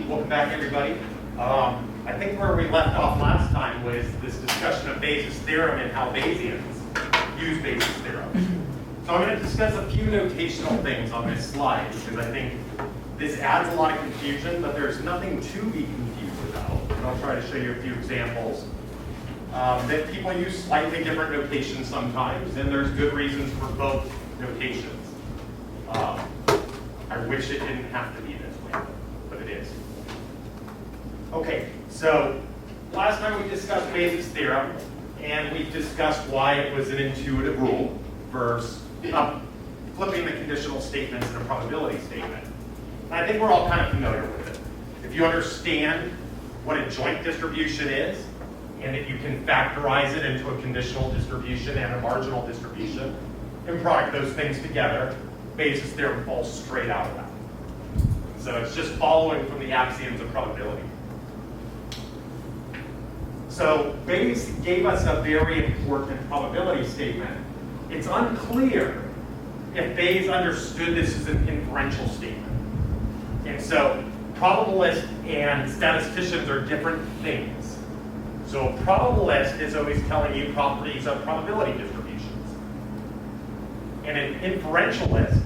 Welcome back, everybody. I think where we left off last time was this discussion of Bayes' theorem and how Bayesians use Bayes' theorem. So I'm going to discuss a few notational things on this slide because I think this adds a lot of confusion, but there's nothing to be confused about. And I'll try to show you a few examples that people use slightly different notations sometimes, and there's good reasons for both notations. I wish it didn't have to be this way, but it is. Okay, so last time we discussed Bayes' theorem, and we discussed why it was an intuitive rule versus flipping the conditional statements in a probability statement. And I think we're all kind of familiar with it. If you understand what a joint distribution is, and if you can factorize it into a conditional distribution and a marginal distribution, and product those things together, Bayes' theorem falls straight out of that. So it's just following from the axioms of probability. So Bayes gave us a very important probability statement. It's unclear if Bayes understood this as an inferential statement. And so probabilists and statisticians are different things. So a probabilist is always telling you properties of probability distributions. And an inferentialist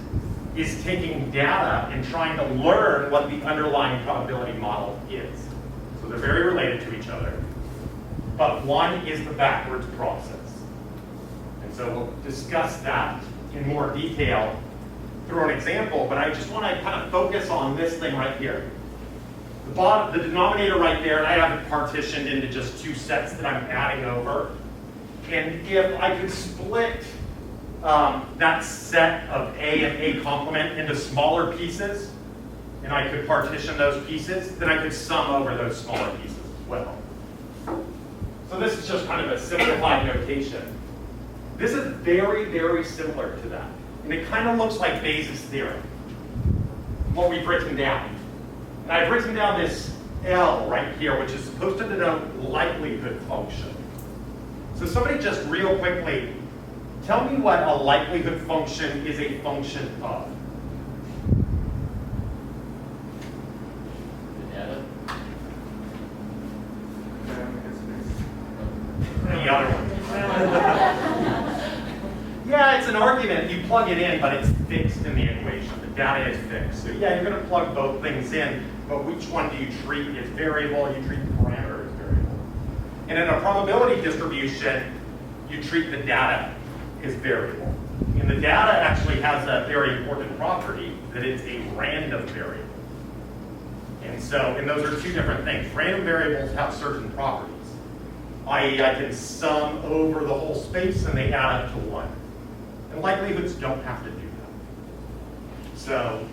is taking data and trying to learn what the underlying probability model is. So they're very related to each other. But one is the backwards process. And so we'll discuss that in more detail through an example, but I just want to kind of focus on this thing right here. The denominator right there, and I have it partitioned into just two sets that I'm adding over. And if I could split that set of A and A complement into smaller pieces, and I could partition those pieces, then I could sum over those smaller pieces as well. So this is just kind of a simplified notation. This is very, very similar to that. And it kind of looks like Bayes' theorem, what we've written down. And I've written down this L right here, which is supposed to denote likelihood function. So somebody just real quickly, tell me what a likelihood function is a function of. The data. The other one. Yeah, it's an argument. You plug it in, but it's fixed in the equation. The data is fixed. So yeah, you're going to plug both things in, but which one do you treat as variable? You treat the parameter as variable. And in a probability distribution, you treat the data as variable. And the data actually has a very important property that it's a random variable. And so, and those are two different things. Random variables have certain properties. I.e., I can sum over the whole space and they add up to 1. And likelihoods don't have to do that. So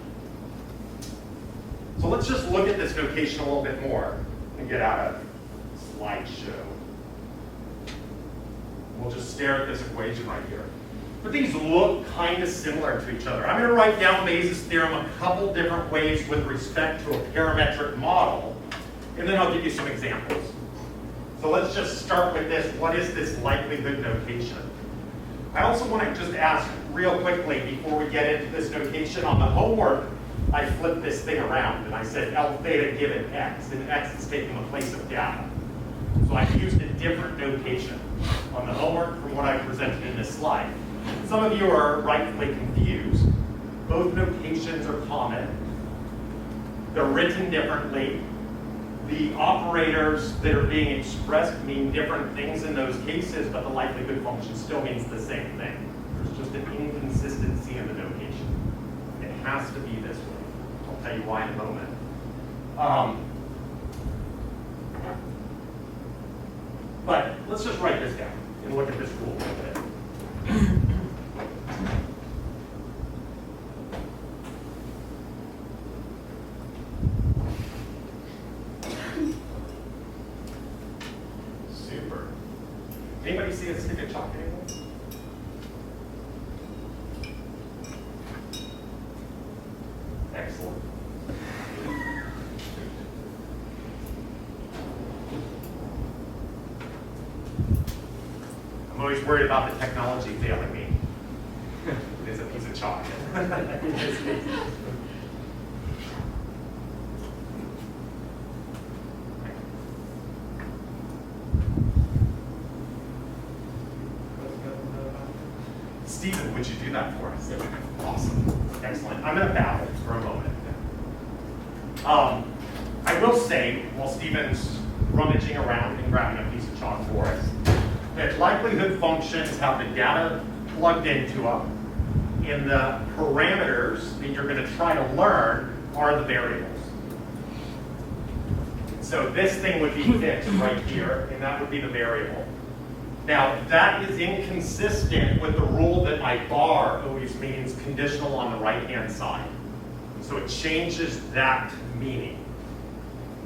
let's just look at this notation a little bit more and get out of slideshow. We'll just stare at this equation right here. But these look kind of similar to each other. I'm going to write down Bayes' theorem a couple different ways with respect to a parametric model, and then I'll give you some examples. So let's just start with this. What is this likelihood notation? I also want to just ask real quickly before we get into this notation on the homework, I flipped this thing around and I said L theta given X, and X is taking the place of data. So I used a different notation on the homework from what I presented in this slide. Some of you are rightfully confused. Both notations are common. They're written differently. The operators that are being expressed mean different things in those cases, but the likelihood function still means the same thing. There's just an inconsistency in the notation. It has to be this way. I'll tell you why in a moment. But let's just write this down and look at this rule a little bit. Super. Anybody see a stick of chalk anymore? Excellent. I'm always worried about the technology failing me. It is a piece of chalk. Stephen, would you do that for us? Awesome. Excellent. I'm going to babble for a moment. I will say, while Stephen's rummaging around and grabbing a piece of chalk for us, that likelihood functions have the data plugged into them, and the parameters that you're going to try to learn are the variables. So this thing would be fixed right here, and that would be the variable. Now, that is inconsistent with the rule that my bar always means conditional on the right-hand side. So it changes that meaning.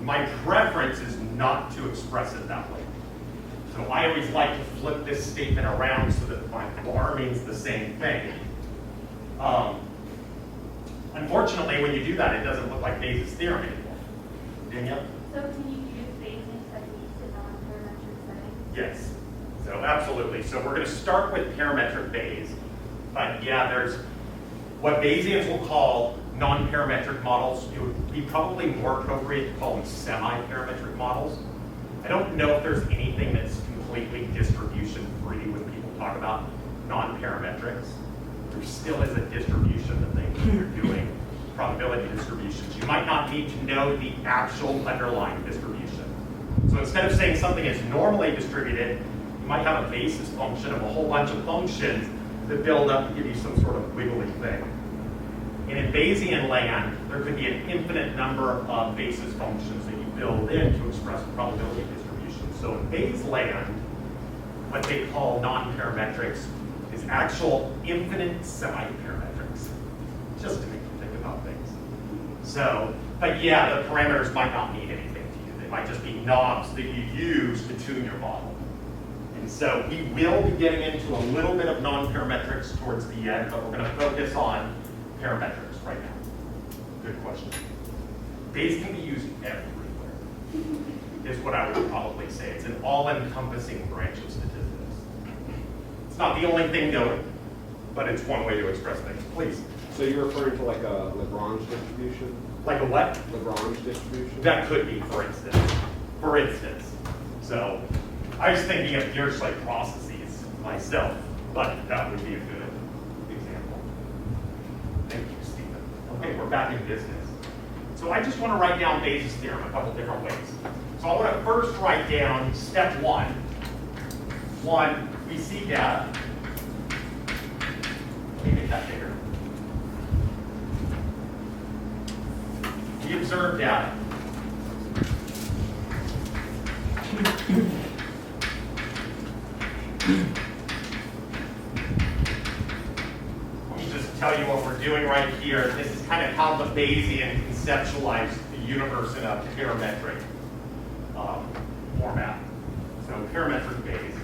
My preference is not to express it that way. So I always like to flip this statement around so that my bar means the same thing. Unfortunately, when you do that, it doesn't look like Bayes' theorem anymore. Danielle? So can you use Bayesian techniques in non-parametric settings? Yes. So absolutely. So we're going to start with parametric Bayes. But yeah, there's what Bayesians will call non-parametric models. It would be probably more appropriate to call them semi-parametric models. I don't know if there's anything that's completely distribution-free when people talk about non-parametrics. There still is a distribution that they're doing, probability distributions. You might not need to know the actual underlying distribution. So instead of saying something is normally distributed, you might have a basis function of a whole bunch of functions that build up to give you some sort of wiggly thing. And in Bayesian land, there could be an infinite number of basis functions that you build in to express probability distribution. So in Bayes land, what they call non-parametrics is actual infinite semi-parametrics, just to make you think about things. So, but yeah, the parameters might not mean anything to you. They might just be knobs that you use to tune your model. And so we will be getting into a little bit of non-parametrics towards the end, but we're going to focus on parametrics right now. Good question. Bayes can be used everywhere, is what I would probably say. It's an all-encompassing branch of statistics. It's not the only thing going, but it's one way to express things. Please. So you're referring to like a Lagrange distribution? Like a what? Lagrange distribution? That could be, for instance. For instance. So I was thinking of Dirichlet processes myself, but that would be a good example. Thank you, Stephen. Okay, we're back in business. So I just want to write down Bayes' theorem a couple different ways. So I want to first write down step one. We see data. Let me make that bigger. We observe data. Let me just tell you what we're doing right here. This is kind of how the Bayesian conceptualized the universe in a parametric format. So parametric Bayes.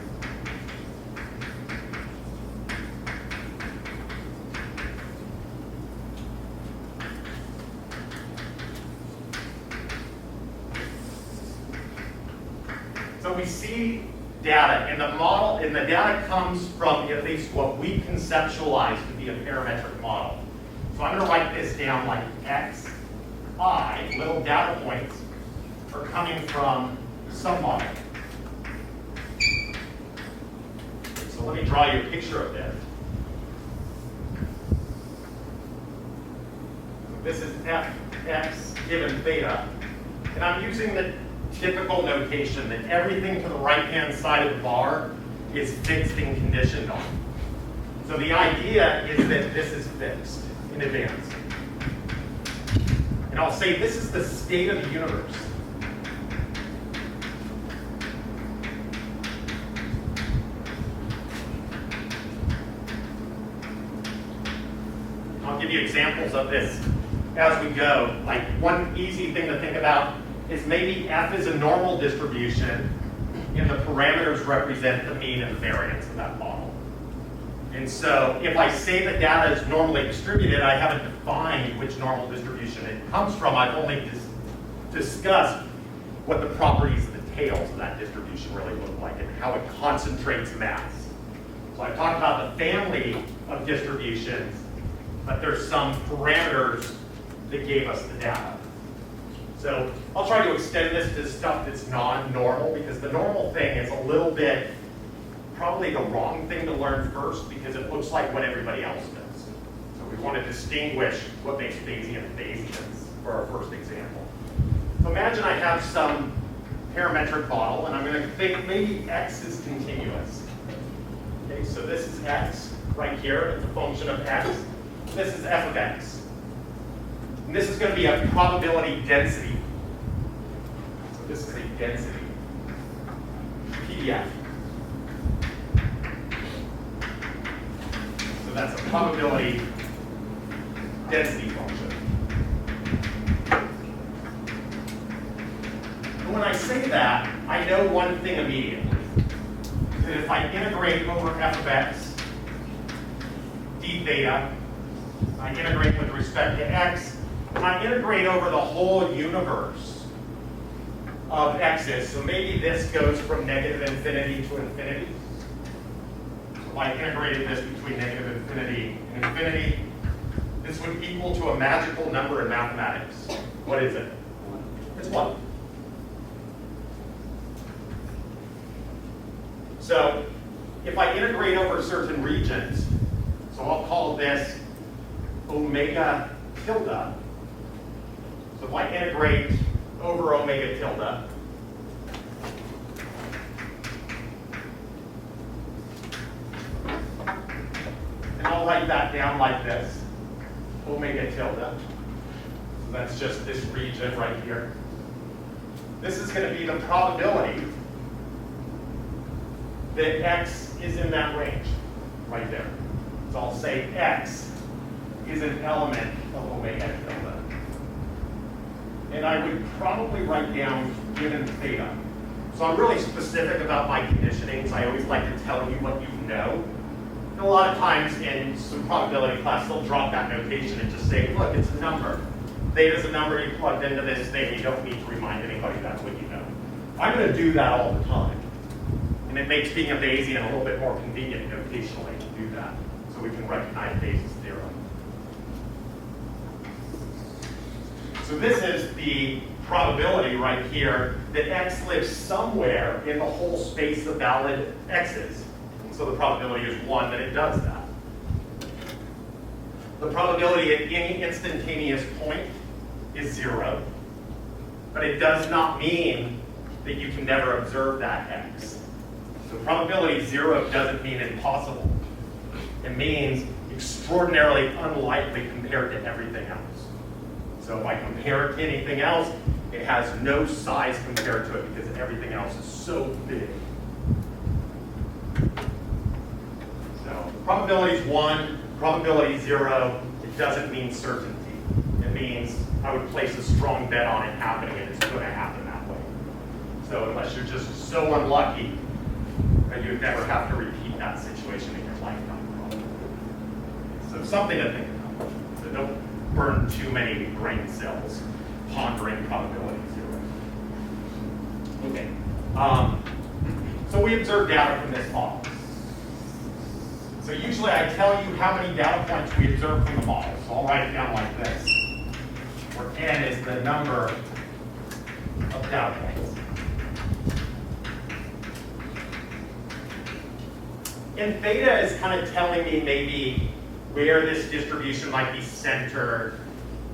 So we see data, and the model, and the data comes from at least what we conceptualize to be a parametric model. So I'm going to write this down like xi, little data points, are coming from some model. So let me draw you a picture of this. This is fx given theta, and I'm using the typical notation that everything to the right-hand side of the bar is fixed and conditioned on. So the idea is that this is fixed in advance. And I'll say this is the state of the universe. I'll give you examples of this as we go. Like one easy thing to think about is maybe f is a normal distribution and the parameters represent the mean and the variance of that model. And so if I say that data is normally distributed, I haven't defined which normal distribution it comes from. I've only discussed what the properties of the tails of that distribution really look like and how it concentrates mass. So I talked about the family of distributions, but there's some parameters that gave us the data. So I'll try to extend this to stuff that's non-normal, because the normal thing is a little bit probably the wrong thing to learn first because it looks like what everybody else does. So we want to distinguish what makes Bayesian Bayesians for our first example. So imagine I have some parametric model, and I'm going to think maybe x is continuous. Okay, so this is x right here. It's a function of x. This is f of x. And this is going to be a probability density. So this is a density PDF. So that's a probability density function. And when I say that, I know one thing immediately. That if I integrate over f of x, d theta, I integrate with respect to x, and I integrate over the whole universe of x's. So maybe this goes from negative infinity to infinity. So if I integrated this between negative infinity and infinity, this would equal to a magical number in mathematics. What is it? It's 1. So if I integrate over certain regions, so I'll call this omega tilde. So if I integrate over omega tilde, and I'll write that down like this, omega tilde. So that's just this region right here. This is going to be the probability that x is in that range, right there. So I'll say x is an element of omega tilde. And I would probably write down given theta. So I'm really specific about my conditionings. I always like to tell you what you know. And a lot of times in some probability class, they'll drop that notation and just say, look, it's a number. Theta's a number you plugged into this thing. You don't need to remind anybody that's what you know. I'm going to do that all the time. And it makes being a Bayesian a little bit more convenient notationally to do that. So we can recognize Bayes' theorem. So this is the probability right here that x lives somewhere in the whole space of valid x's. And so the probability is 1 that it does that. The probability at any instantaneous point is 0. But it does not mean that you can never observe that x. So probability 0 doesn't mean impossible. It means extraordinarily unlikely compared to everything else. So if I compare it to anything else, it has no size compared to it because everything else is so big. So probability is 1, probability 0. It doesn't mean certainty. It means I would place a strong bet on it happening, and it's going to happen that way. So unless you're just so unlucky, you'd never have to repeat that situation in your lifetime. So something to think about. So don't burn too many brain cells pondering probability 0. Okay. So we observe data from this model. So usually I tell you how many data points we observe from the model. So I'll write it down like this, where n is the number of data points. And theta is kind of telling me maybe where this distribution might be centered,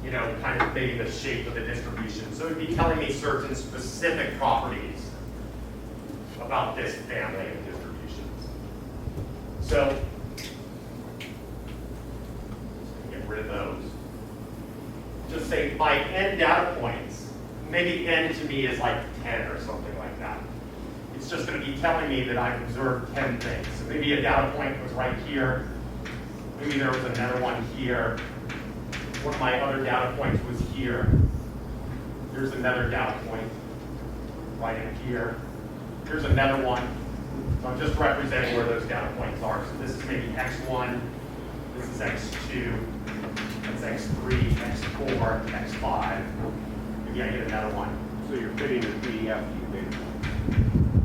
you know, kind of maybe the shape of the distribution. So it would be telling me certain specific properties about this family of distributions. So, get rid of those. Just say by n data points, maybe n to me is like 10 or something like that. It's just going to be telling me that I've observed 10 things. So maybe a data point was right here. Maybe there was another one here. One of my other data points was here. Here's another data point right in here. Here's another one. So I'm just representing where those data points are. So this is maybe x1. This is x2. That's x3, x4, x5. Maybe I get another one. So you're fitting your PDF to your data points.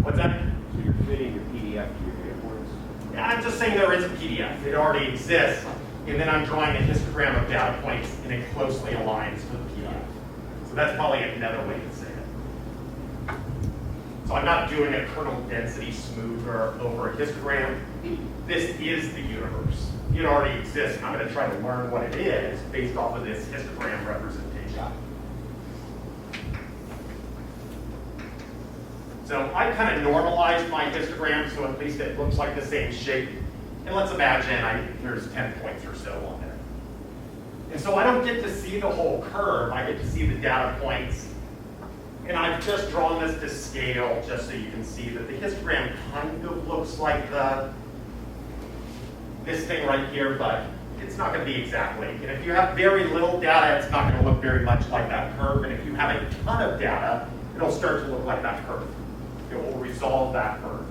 What's that? So you're fitting your PDF to your data points. Yeah, I'm just saying there is a PDF. It already exists. And then I'm drawing a histogram of data points, and it closely aligns to the PDF. So that's probably another way to say it. So I'm not doing a kernel density smoother over a histogram. This is the universe. It already exists. I'm going to try to learn what it is based off of this histogram representation. So I kind of normalized my histogram so at least it looks like the same shape. And let's imagine there's 10 points or so on there. And so I don't get to see the whole curve. I get to see the data points. And I've just drawn this to scale just so you can see that the histogram kind of looks like this thing right here, but it's not going to be exactly. And if you have very little data, it's not going to look very much like that curve. And if you have a ton of data, it'll start to look like that curve. It will resolve that curve.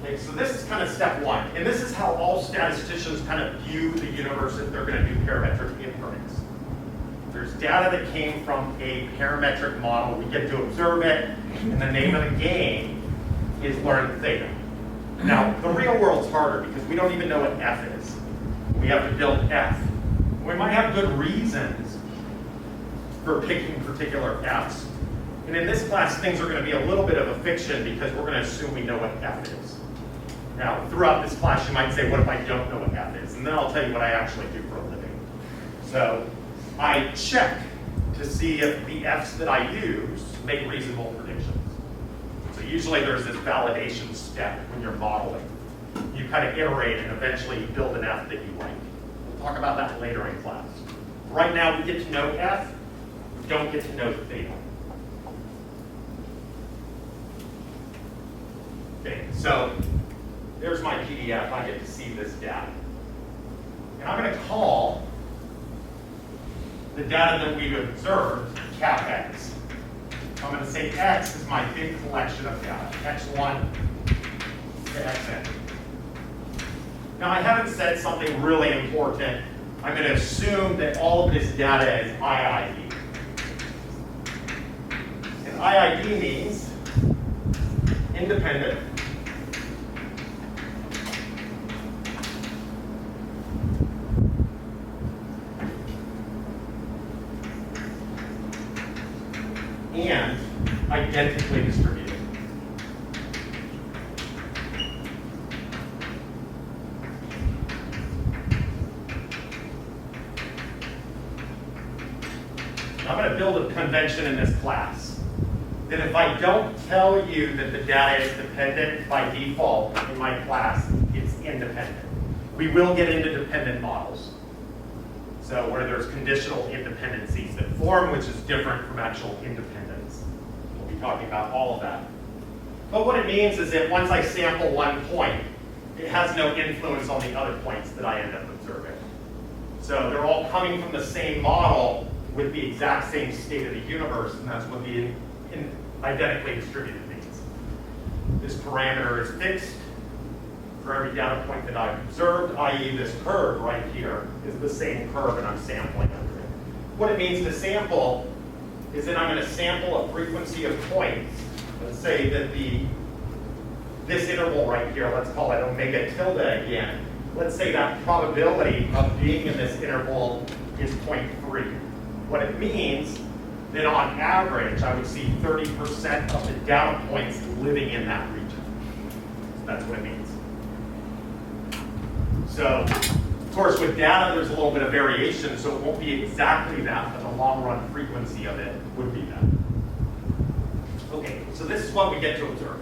Okay, so this is kind of step one. And this is how all statisticians kind of view the universe if they're going to do parametric inference. There's data that came from a parametric model. We get to observe it, and the name of the game is learn theta. Now, the real world's harder because we don't even know what f is. We have to build f. We might have good reasons for picking particular f's. And in this class, things are going to be a little bit of a fiction because we're going to assume we know what f is. Now, throughout this class, you might say, what if I don't know what f is? And then I'll tell you what I actually do for a living. So I check to see if the f's that I use make reasonable predictions. So usually there's this validation step when you're modeling. You kind of iterate and eventually build an f that you like. We'll talk about that later in class. Right now we get to know f, we don't get to know theta. Okay, so there's my PDF. I get to see this data. And I'm going to call the data that we've observed cap x. I'm going to say x is my big collection of data, x1 to xn. Now I haven't said something really important. I'm going to assume that all of this data is IID. And IID means independent. And identically distributed. I'm going to build a convention in this class that if I don't tell you that the data is dependent by default in my class, it's independent. We will get into dependent models. So where there's conditional independencies that form, which is different from actual independence. We'll be talking about all of that. But what it means is that once I sample one point, it has no influence on the other points that I end up observing. So they're all coming from the same model with the exact same state of the universe, and that's what the identically distributed means. This parameter is fixed for every data point that I've observed, i.e. this curve right here is the same curve and I'm sampling under it. What it means to sample is that I'm going to sample a frequency of points. Let's say that this interval right here, let's call it omega tilde again. Let's say that probability of being in this interval is 0.3. What it means that on average, I would see 30% of the data points living in that region. So that's what it means. So, of course, with data, there's a little bit of variation, so it won't be exactly that, but the long-run frequency of it would be that. Okay, so this is what we get to observe.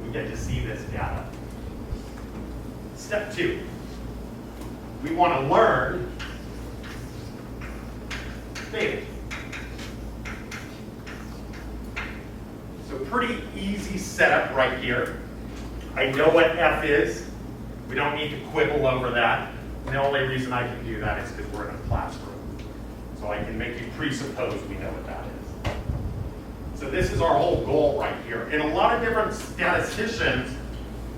We get to see this data. Step 2. We want to learn theta. So pretty easy setup right here. I know what f is. We don't need to quibble over that. And the only reason I can do that is because we're in a classroom. So I can make you presuppose we know what that is. So this is our whole goal right here. And a lot of different statisticians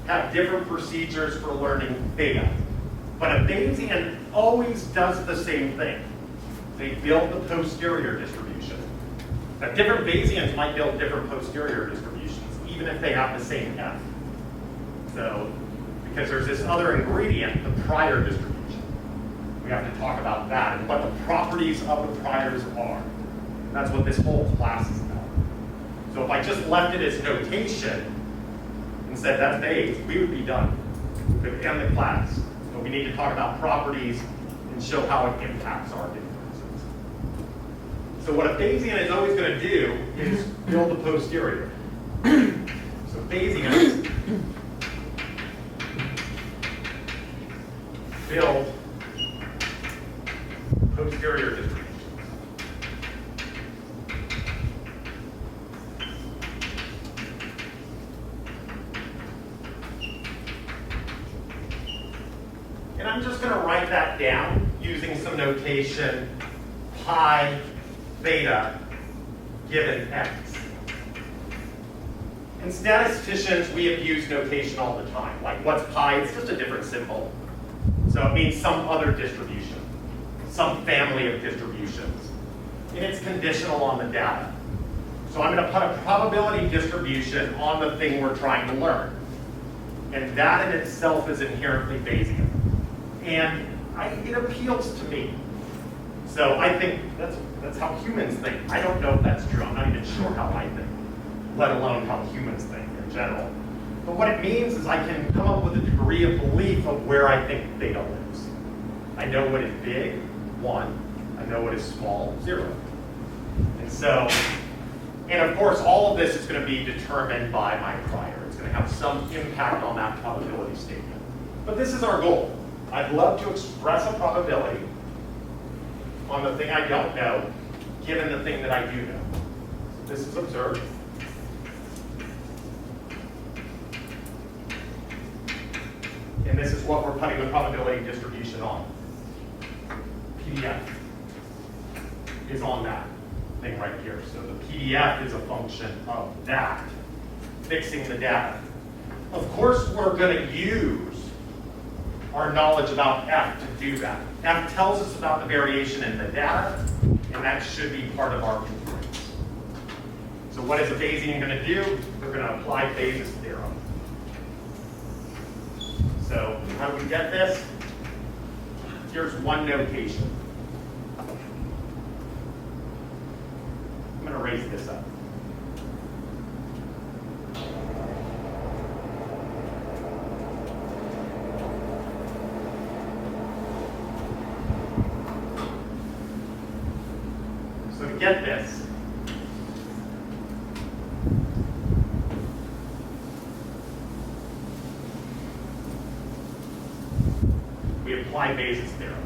have different procedures for learning theta. But a Bayesian always does the same thing. They build the posterior distribution. Now, different Bayesians might build different posterior distributions, even if they have the same f. So, because there's this other ingredient, the prior distribution. We have to talk about that and what the properties of the priors are. That's what this whole class is about. So if I just left it as notation and said that's Bayes, we would be done. We could end the class. But we need to talk about properties and show how it impacts our differences. So what a Bayesian is always going to do is build the posterior. So Bayesians build posterior distributions. And I'm just going to write that down using some notation, pi beta given x. In statisticians, we have used notation all the time. Like, what's pi? It's just a different symbol. So it means some other distribution, some family of distributions. And it's conditional on the data. So I'm going to put a probability distribution on the thing we're trying to learn. And that in itself is inherently Bayesian. And it appeals to me. So I think that's how humans think. I don't know if that's true. I'm not even sure how I think, let alone how humans think in general. But what it means is I can come up with a degree of belief of where I think theta lives. I know what is big, 1. I know what is small, 0. And so, and of course, all of this is going to be determined by my prior. It's going to have some impact on that probability statement. But this is our goal. I'd love to express a probability on the thing I don't know, given the thing that I do know. So this is observed. And this is what we're putting the probability distribution on. PDF is on that thing right here. So the PDF is a function of that, fixing the data. Of course, we're going to use our knowledge about F to do that. F tells us about the variation in the data, and that should be part of our inference. So what is a Bayesian going to do? They're going to apply Bayes' theorem. So how do we get this? Here's one notation. I'm going to raise this up. So to get this, we apply Bayes' theorem.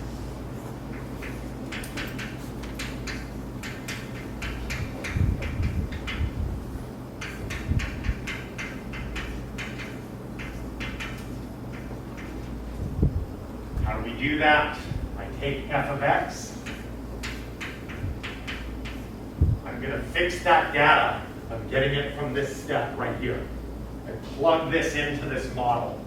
How do we do that? I take f of x. I'm going to fix that data. I'm getting it from this step right here. I plug this into this model.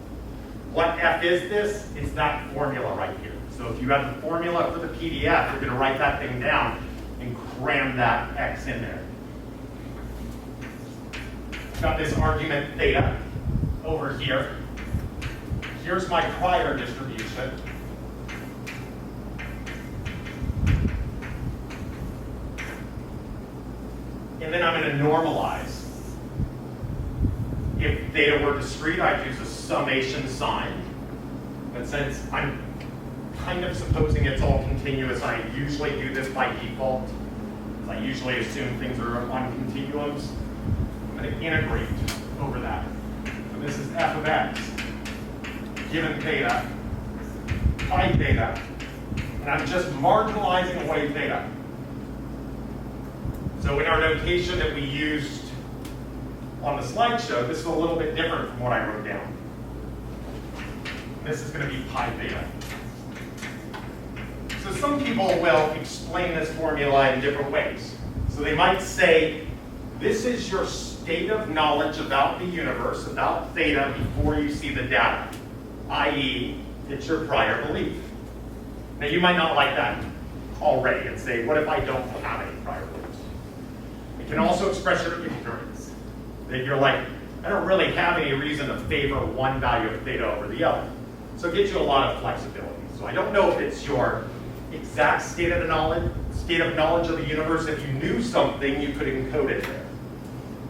What f is this? It's that formula right here. So if you have the formula for the PDF, you're going to write that thing down and cram that x in there. I've got this argument theta over here. Here's my prior distribution. And then I'm going to normalize. If theta were discrete, I'd use a summation sign. But since I'm kind of supposing it's all continuous, I usually do this by default. I usually assume things are on continuums. I'm going to integrate over that. So this is f of x, given theta, pi theta, and I'm just marginalizing away theta. So in our notation that we used on the slideshow, this is a little bit different from what I wrote down. This is going to be pi theta. So some people will explain this formula in different ways. So they might say, this is your state of knowledge about the universe, about theta, before you see the data, i.e., it's your prior belief. Now you might not like that already and say, what if I don't have any prior beliefs? It can also express your ignorance. That you're like, I don't really have any reason to favor one value of theta over the other. So it gives you a lot of flexibility. So I don't know if it's your exact state of knowledge of the universe. If you knew something, you could encode it there.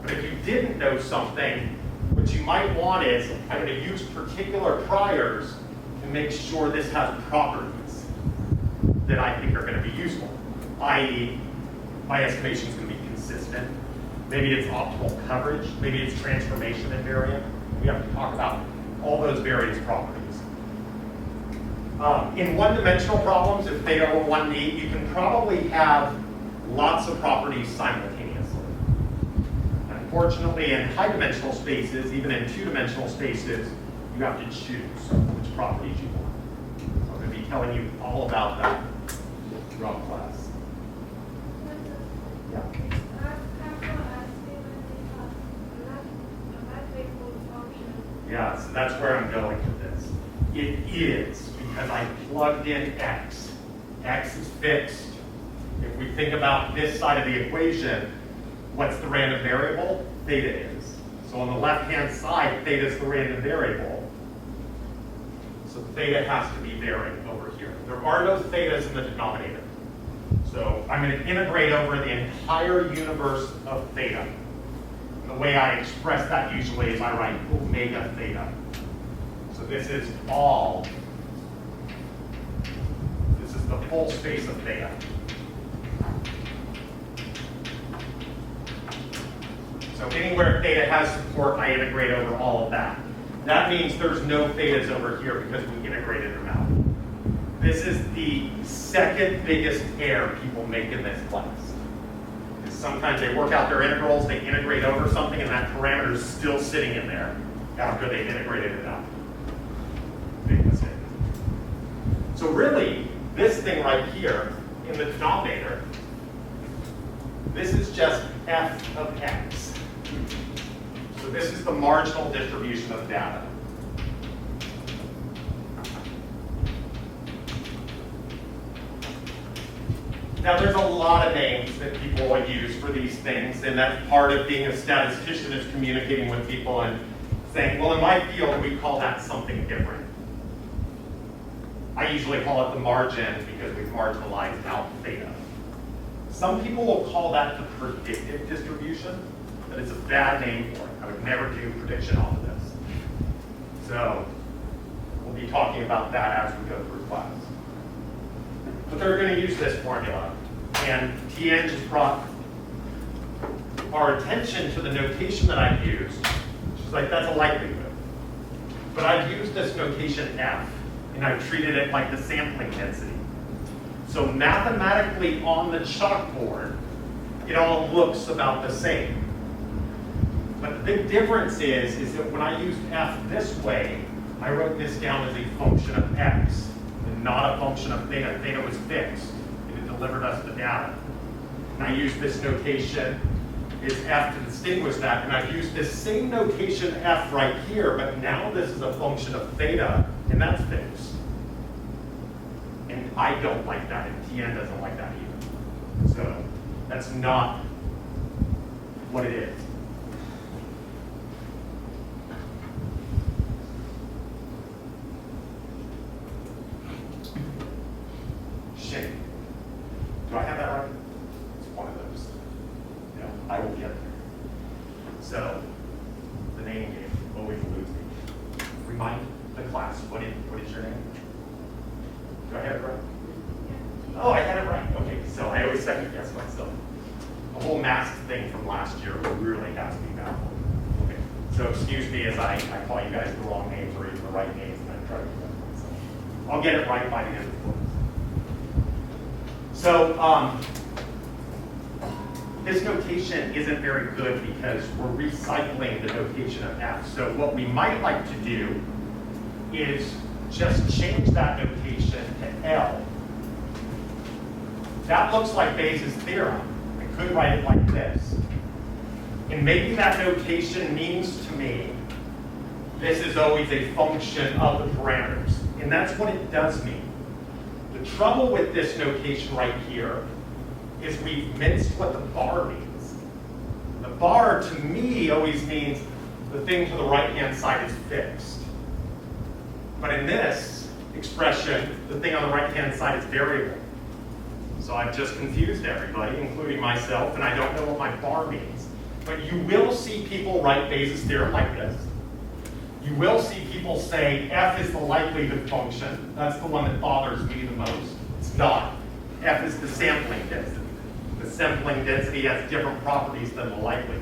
But if you didn't know something, what you might want is, I'm going to use particular priors to make sure this has properties that I think are going to be useful. I.e., my estimation is going to be consistent. Maybe it's optimal coverage. Maybe it's transformation invariant. We have to talk about all those various properties. In one-dimensional problems, if theta were 1D, you can probably have lots of properties simultaneously. Unfortunately, in high-dimensional spaces, even in two-dimensional spaces, you have to choose which properties you want. So I'm going to be telling you all about that throughout class. Yeah. Yeah, so that's where I'm going with this. It is, because I plugged in x. X is fixed. If we think about this side of the equation, what's the random variable? Theta is. So on the left-hand side, theta is the random variable. So theta has to be varying over here. There are no thetas in the denominator. So I'm going to integrate over the entire universe of theta. And the way I express that usually is I write omega theta. So this is the full space of theta. So anywhere theta has support, I integrate over all of that. That means there's no thetas over here because we integrated them out. This is the second biggest error people make in this class. Sometimes they work out their integrals, they integrate over something, and that parameter is still sitting in there after they've integrated it out. Big mistake. So really, this thing right here in the denominator, this is just f of x. So this is the marginal distribution of data. Now there's a lot of names that people will use for these things, and that's part of being a statistician is communicating with people and saying, well, in my field, we call that something different. I usually call it the margin because we've marginalized out theta. Some people will call that the predictive distribution, but it's a bad name for it. I would never do prediction off of this. So we'll be talking about that as we go through class. But they're going to use this formula. And Tien just brought our attention to the notation that I've used. She's like, that's a likelihood. But I've used this notation F, and I've treated it like the sampling density. So mathematically on the chalkboard, it all looks about the same. But the big difference is that when I used F this way, I wrote this down as a function of X. Not a function of theta. Theta was fixed. It delivered us the data. And I use this notation is F to distinguish that. And I've used this same notation F right here, but now this is a function of theta, and that's fixed. And I don't like that, and Tien doesn't like that either. So that's not what it is. Shame. Do I have that right? It's one of those. No, I will get there. So, the name game always eludes me. Remind the class, what is your name? Do I have it right? Oh, I had it right. Okay, so I always second guess myself. The whole mask thing from last year really has me baffled. Okay, so excuse me as I call you guys the wrong names or even the right names, and I try to correct myself. I'll get it right by the end of the course. So this notation isn't very good because we're recycling the notation of F. So what we might like to do is just change that notation to L. That looks like Bayes' theorem. I could write it like this. And maybe that notation means to me this is always a function of the parameters. And that's what it does mean. The trouble with this notation right here is we've minced what the bar means. The bar, to me, always means the thing to the right-hand side is fixed. But in this expression, the thing on the right-hand side is variable. So I've just confused everybody, including myself, and I don't know what my bar means. But you will see people write Bayes' theorem like this. You will see people say f is the likelihood function. That's the one that bothers me the most. It's not. F is the sampling density. The sampling density has different properties than the likelihood.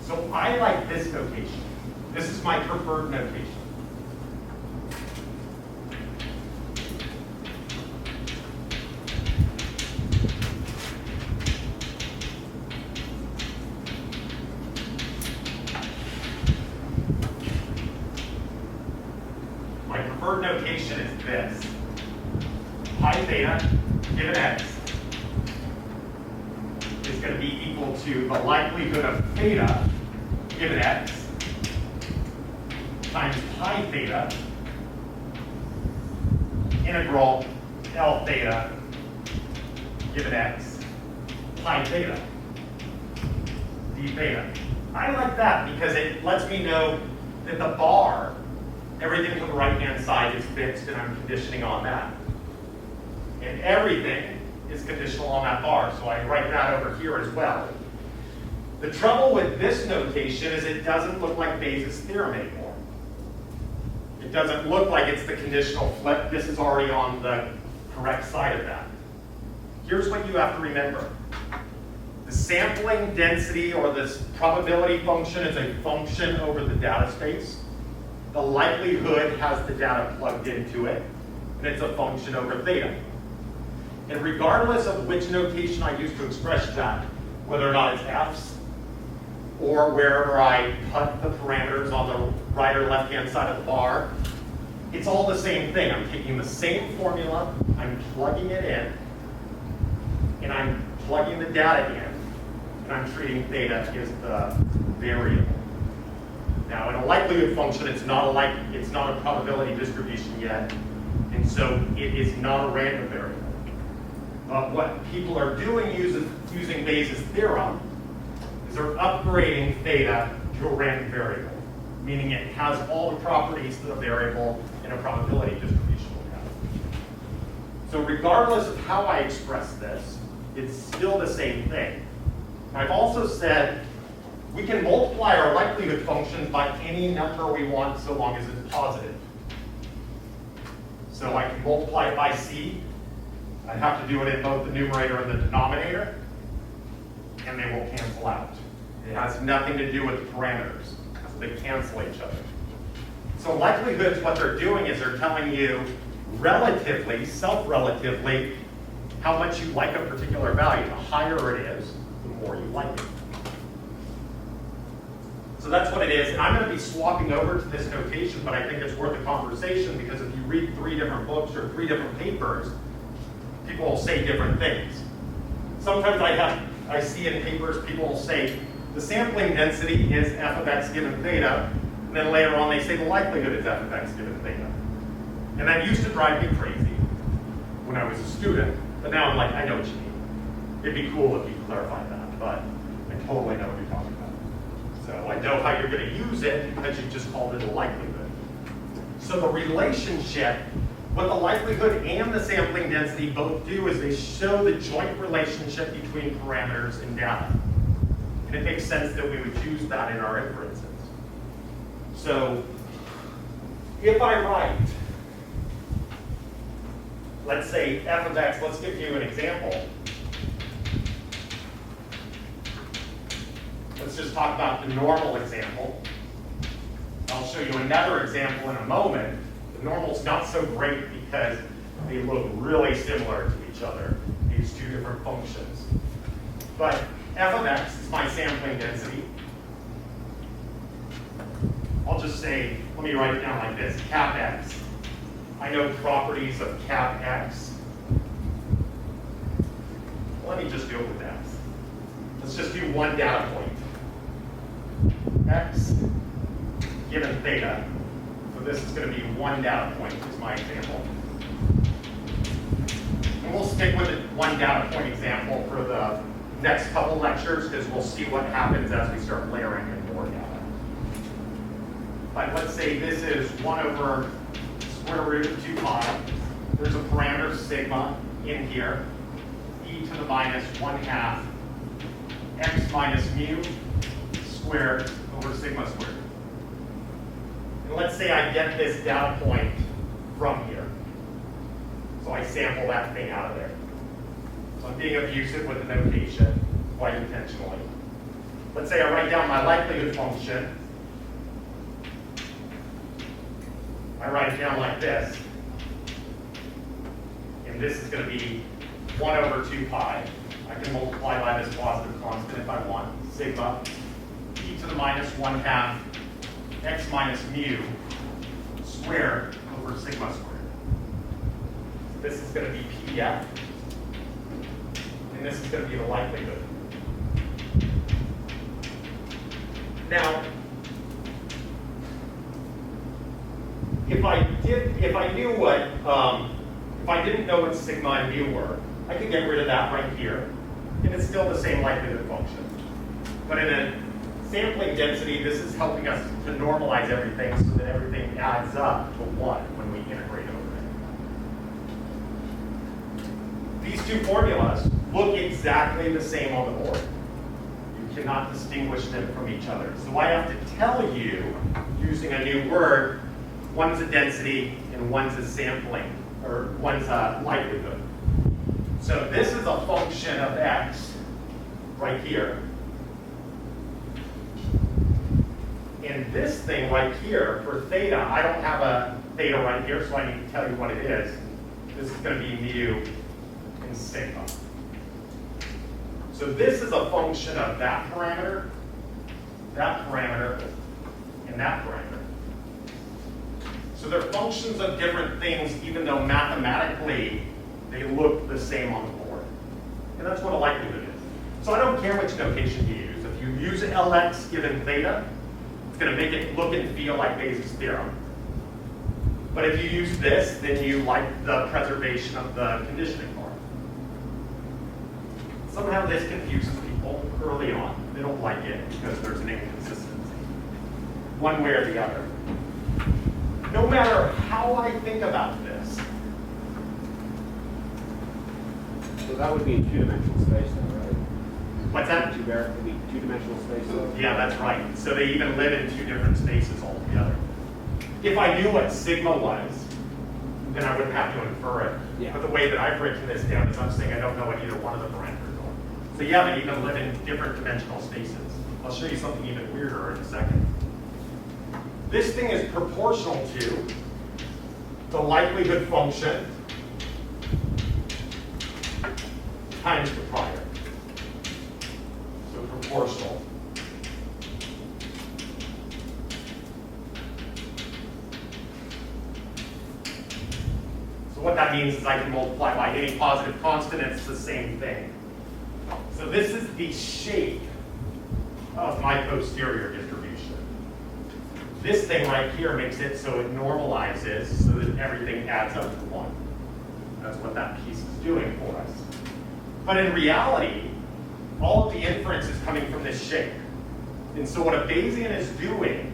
So I like this notation. This is my preferred notation. My preferred notation is this. Pi theta given x is going to be equal to the likelihood of theta given x times pi theta integral L theta given x pi theta d theta. I like that because it lets me know that the bar, everything to the right-hand side is fixed and I'm conditioning on that. And everything is conditional on that bar, so I write that over here as well. The trouble with this notation is it doesn't look like Bayes' theorem anymore. It doesn't look like it's the conditional flip. This is already on the correct side of that. Here's what you have to remember. The sampling density or this probability function is a function over the data space. The likelihood has the data plugged into it, and it's a function over theta. And regardless of which notation I use to express that, whether or not it's f's, or wherever I put the parameters on the right or left-hand side of the bar, it's all the same thing. I'm taking the same formula, I'm plugging it in, and I'm plugging the data in, and I'm treating theta as the variable. Now, in a likelihood function, it's not a probability distribution yet, and so it is not a random variable. But what people are doing using Bayes' theorem is they're upgrading theta to a random variable, meaning it has all the properties that a variable in a probability distribution will have. So regardless of how I express this, it's still the same thing. I've also said we can multiply our likelihood functions by any number we want so long as it's positive. So I can multiply it by c. I have to do it in both the numerator and the denominator, and they will cancel out. It has nothing to do with the parameters, so they cancel each other. So likelihoods, what they're doing is they're telling you relatively, self-relatively, how much you like a particular value. The higher it is, the more you like it. So that's what it is, and I'm going to be swapping over to this notation, but I think it's worth a conversation because if you read 3 different books or 3 different papers, people will say different things. Sometimes I see in papers people will say the sampling density is f of x given theta, and then later on they say the likelihood is f of x given theta. And that used to drive me crazy when I was a student, but now I'm like, I know what you mean. It'd be cool if you clarified that, but I totally know what you're talking about. So I know how you're going to use it because you just called it a likelihood. So the relationship, what the likelihood and the sampling density both do is they show the joint relationship between parameters and data. And it makes sense that we would use that in our inferences. So if I write, let's say f of x, let's give you an example. Let's just talk about the normal example. I'll show you another example in a moment. The normal's not so great because they look really similar to each other, these 2 different functions. But f of x is my sampling density. I'll just say, let me write it down like this, cap x. I know properties of cap x. Let me just do it with x. Let's just do one data point. X given theta. So this is going to be one data point, is my example. And we'll stick with it, one data point example for the next couple lectures, because we'll see what happens as we start layering in more data. But let's say this is 1 over square root of 2 pi. There's a parameter sigma in here, e to the minus 1/2 x minus mu squared over sigma squared. And let's say I get this data point from here. So I sample that thing out of there. So I'm being abusive with the notation quite intentionally. Let's say I write down my likelihood function. I write it down like this. And this is going to be 1 over 2 pi. I can multiply by this positive constant if I want. Sigma e to the minus 1/2 x minus mu squared over sigma squared. This is going to be PDF. And this is going to be the likelihood. Now, if I didn't know what sigma and mu were, I could get rid of that right here, and it's still the same likelihood function. But in a sampling density, this is helping us to normalize everything so that everything adds up to 1 when we integrate over it. These two formulas look exactly the same on the board. You cannot distinguish them from each other. So I have to tell you, using a new word, one's a density and one's a sampling, or one's a likelihood. So this is a function of x right here. And this thing right here for theta, I don't have a theta right here, so I need to tell you what it is. This is going to be mu and sigma. So this is a function of that parameter, and that parameter. So they're functions of different things, even though mathematically they look the same on the board. And that's what a likelihood is. So I don't care which notation you use. If you use Lx given theta, it's going to make it look and feel like Bayes' theorem. But if you use this, then you like the preservation of the conditioning part. Somehow this confuses people early on. They don't like it because there's an inconsistency, one way or the other. No matter how I think about this. So that would be in two-dimensional space then, right? What's that? Would be two-dimensional space though? Yeah, that's right. So they even live in 2 different spaces altogether. If I knew what sigma was, then I wouldn't have to infer it. Yeah. But the way that I've written this down is I'm saying I don't know what either one of the parameters are. So yeah, they even live in different dimensional spaces. I'll show you something even weirder in a second. This thing is proportional to the likelihood function times the prior. So proportional. So what that means is I can multiply by any positive constant, and it's the same thing. So this is the shape of my posterior distribution. This thing right here makes it so it normalizes so that everything adds up to 1. That's what that piece is doing for us. But in reality, all of the inference is coming from this shape. And so what a Bayesian is doing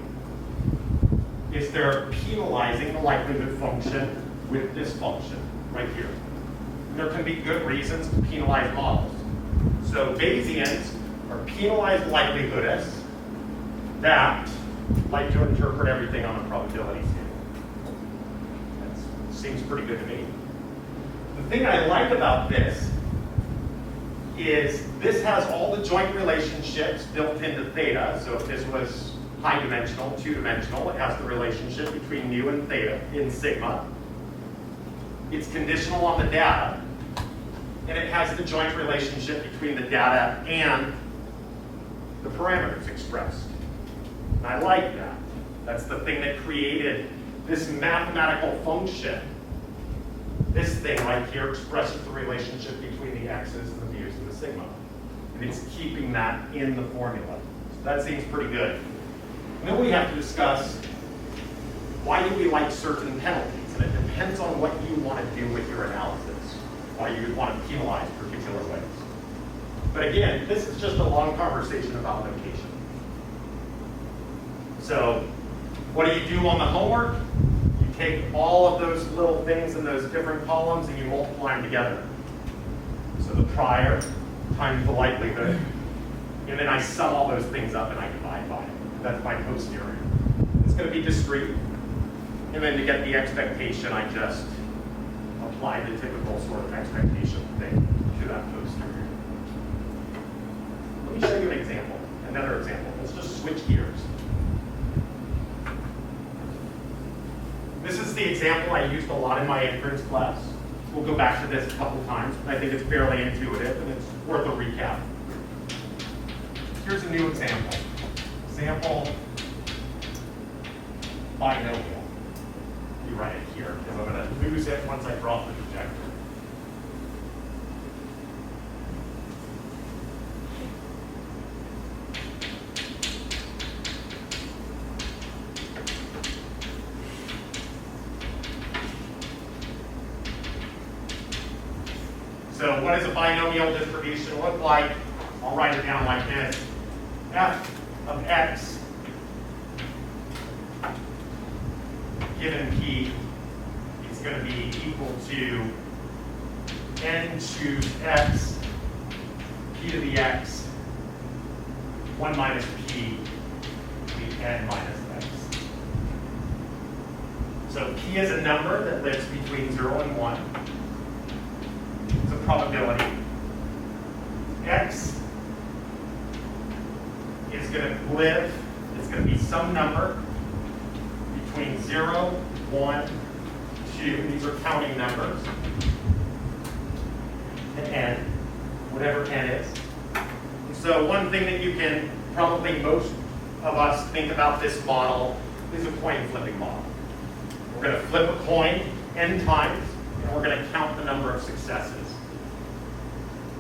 is they're penalizing the likelihood function with this function right here. And there can be good reasons to penalize models. So Bayesians are penalized likelihoodists that like to interpret everything on a probability scale. That seems pretty good to me. The thing I like about this is this has all the joint relationships built into theta. So if this was high dimensional, 2-dimensional, it has the relationship between mu and theta in sigma. It's conditional on the data, and it has the joint relationship between the data and the parameters expressed. And I like that. That's the thing that created this mathematical function. This thing right here expresses the relationship between the x's and the mu's and the sigma. And it's keeping that in the formula. So that seems pretty good. And then we have to discuss why do we like certain penalties? And it depends on what you want to do with your analysis, why you would want to penalize particular ways. But again, this is just a long conversation about location. So what do you do on the homework? You take all of those little things in those different columns and you multiply them together. So the prior times the likelihood, and then I sum all those things up and I divide by it. That's my posterior. It's going to be discrete. And then to get the expectation, I just apply the typical sort of expectation thing to that posterior. Let me show you an example, another example. Let's just switch gears. This is the example I used a lot in my inference class. We'll go back to this a couple times, but I think it's fairly intuitive and it's worth a recap. Here's a new example. Example binomial. You write it here because I'm going to lose it once I drop the projector. So what does a binomial distribution look like? I'll write it down like this. F of x given p is going to be equal to n choose x, p to the x, 1 minus p to the n minus x. So p is a number that lives between 0 and 1. It's a probability. X is going to live, it's going to be some number between 0, 1, 2, these are counting numbers, and n, whatever n is. And so one thing that you can probably most of us think about this model is a coin flipping model. We're going to flip a coin n times, and we're going to count the number of successes.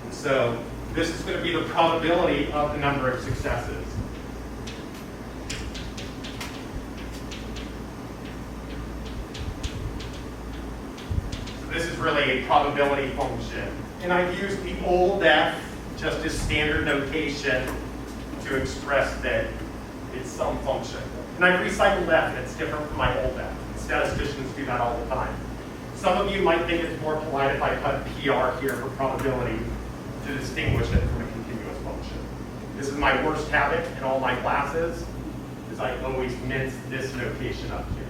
And so this is going to be the probability of the number of successes. This is really a probability function. And I've used the old f just as standard notation to express that it's some function. And I've recycled f, and it's different from my old f. Statisticians do that all the time. Some of you might think it's more polite if I put PR here for probability to distinguish it from a continuous function. This is my worst habit in all my classes, is I always mince this notation up here.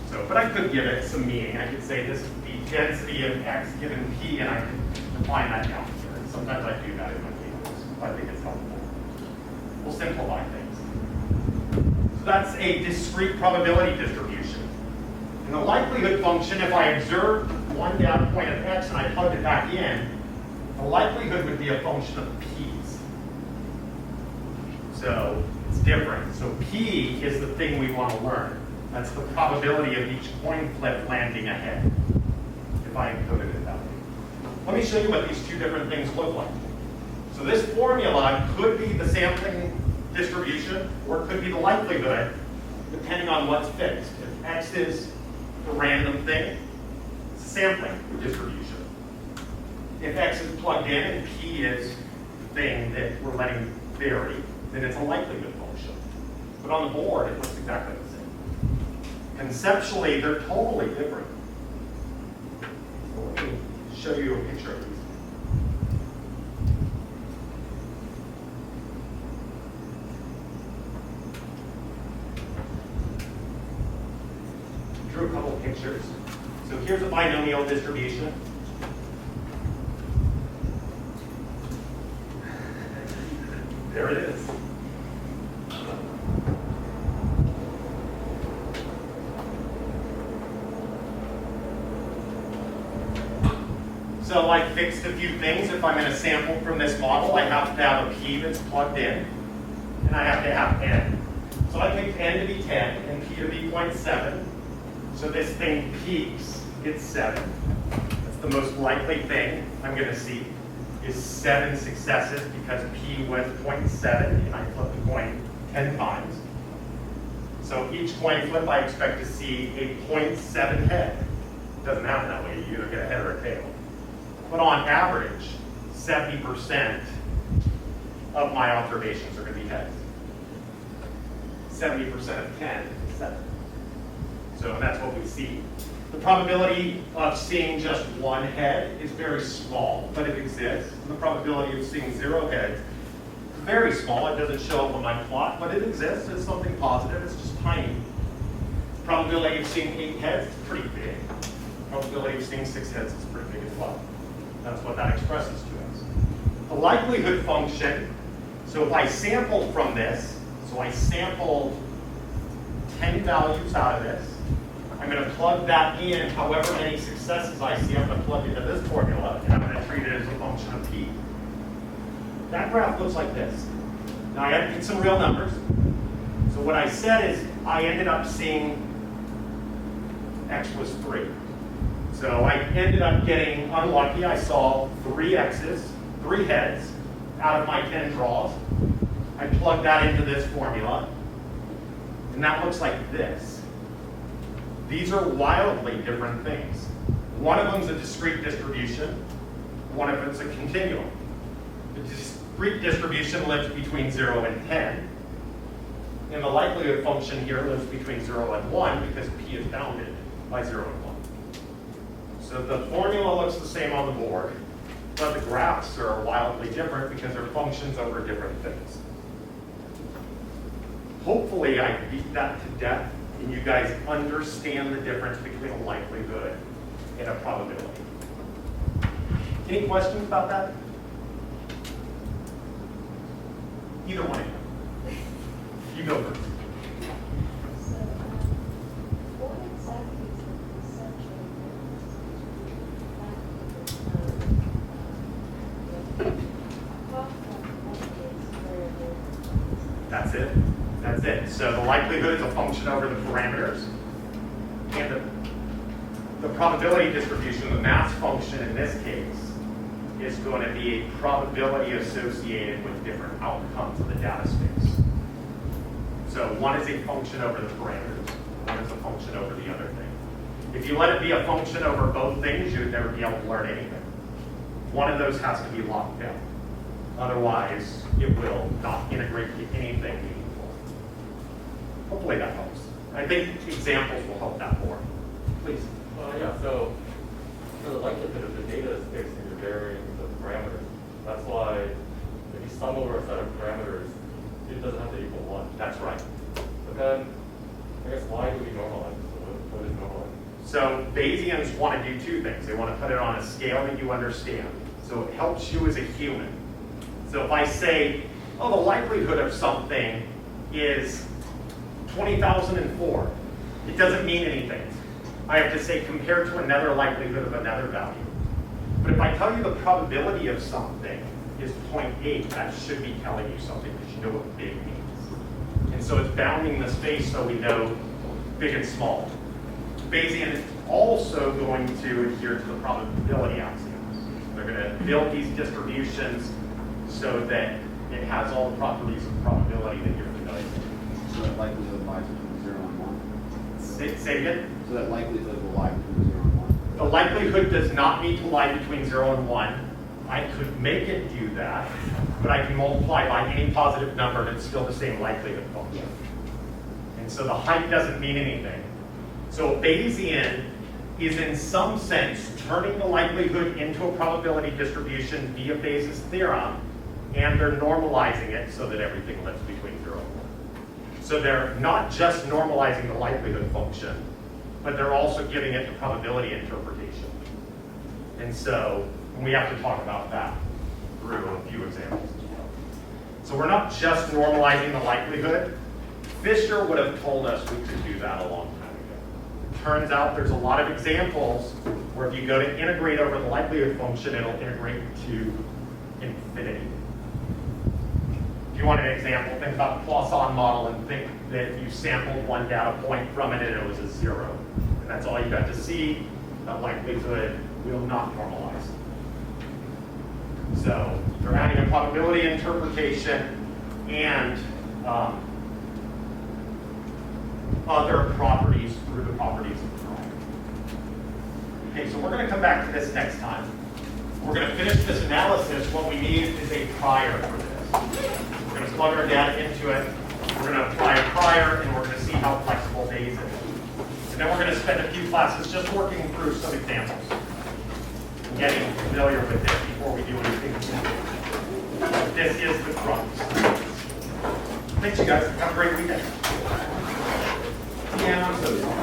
So, but I could give it some meaning. I could say this is the density of x given p, and I could define that down here. And sometimes I do that in my tables if I think it's helpful. We'll simplify things. So that's a discrete probability distribution. And the likelihood function, if I observed one data point of x and I plugged it back in, the likelihood would be a function of p's. So it's different. So p is the thing we want to learn. That's the probability of each coin flip landing ahead, if I encoded it that way. Let me show you what these two different things look like. So this formula could be the sampling distribution, or it could be the likelihood, depending on what's fixed. If x is the random thing, it's a sampling distribution. If x is plugged in and p is the thing that we're letting vary, then it's a likelihood function. But on the board, it looks exactly the same. Conceptually, they're totally different. So let me show you a picture of these. Drew a couple of pictures. So here's a binomial distribution. There it is. So I fixed a few things. If I'm going to sample from this model, I have to have a p that's plugged in, and I have to have n. So I picked n to be 10 and p to be 0.7. So this thing peaks, it's 7. That's the most likely thing I'm going to see, is 7 successes because p was 0.7 and I flipped the coin 10 times. So each coin flip I expect to see a 0.7 head. It doesn't happen that way. You either get a head or a tail. But on average, 70% of my observations are going to be heads. 70% of 10 is 7. So that's what we see. The probability of seeing just one head is very small, but it exists. And the probability of seeing 0 heads is very small. It doesn't show up on my plot, but it exists. It's something positive. It's just tiny. The probability of seeing 8 heads is pretty big. The probability of seeing 6 heads is pretty big as well. That's what that expresses to us. The likelihood function, so if I sampled from this, so I sampled 10 values out of this, I'm going to plug that in, however many successes I see, I'm going to plug into this formula, and I'm going to treat it as a function of p. That graph looks like this. Now I had to get some real numbers. So what I said is I ended up seeing x was 3. So I ended up getting unlucky. I saw 3 x's, 3 heads out of my 10 draws. I plugged that into this formula, and that looks like this. These are wildly different things. One of them is a discrete distribution. One of them is a continuum. The discrete distribution lives between 0 and 10. And the likelihood function here lives between 0 and 1 because p is bounded by 0 and 1. So the formula looks the same on the board, but the graphs are wildly different because they're functions over different things. Hopefully I beat that to death and you guys understand the difference between a likelihood and a probability. Any questions about that? Either one of you. You go first. So, what exactly is the conceptual difference? That's it. That's it. So the likelihood is a function over the parameters. And the probability distribution, the mass function in this case, is going to be a probability associated with different outcomes of the data space. So one is a function over the parameters, one is a function over the other thing. If you let it be a function over both things, you would never be able to learn anything. One of those has to be locked down. Otherwise, it will not integrate to anything meaningful. Hopefully that helps. I think examples will help that more. Please. Yeah, so the likelihood of the data is fixed and you're varying the parameters. That's why if you sum over a set of parameters, it doesn't have to equal 1. That's right. But then, I guess, why do we normalize? So what is normalizing? So Bayesians want to do two things. They want to put it on a scale that you understand. So it helps you as a human. So if I say, oh, the likelihood of something is 20,004, it doesn't mean anything. I have to say compared to another likelihood of another value. But if I tell you the probability of something is 0.8, that should be telling you something because you know what big means. And so it's bounding the space so we know big and small. Bayesian is also going to adhere to the probability axioms. They're going to build these distributions so that it has all the properties of probability that you're familiar with. So that likelihood lies between 0 and 1? Say again? So that likelihood will lie between 0 and 1? The likelihood does not need to lie between 0 and 1. I could make it do that, but I can multiply by any positive number and it's still the same likelihood function. And so the height doesn't mean anything. So Bayesian is in some sense turning the likelihood into a probability distribution via Bayes' theorem, and they're normalizing it so that everything lives between 0 and 1. So they're not just normalizing the likelihood function, but they're also giving it the probability interpretation. And so we have to talk about that through a few examples as well. So we're not just normalizing the likelihood. Fisher would have told us we could do that a long time ago. It turns out there's a lot of examples where if you go to integrate over the likelihood function, it'll integrate to infinity. If you want an example, think about the Poisson model and think that you sampled one data point from it and it was a 0. And that's all you got to see. That likelihood will not normalize. So they're adding a probability interpretation and other properties through the properties of the problem. Okay, so we're going to come back to this next time. we're going to finish this analysis. What we need is a prior for this. We're going to plug our data into it. We're going to apply a prior, and we're going to see how flexible Bayes is. And then we're going to spend a few classes just working through some examples and getting familiar with it before we do anything. This is the crux. Thanks, you guys. Have a great weekend. Yeah, I'm so sorry.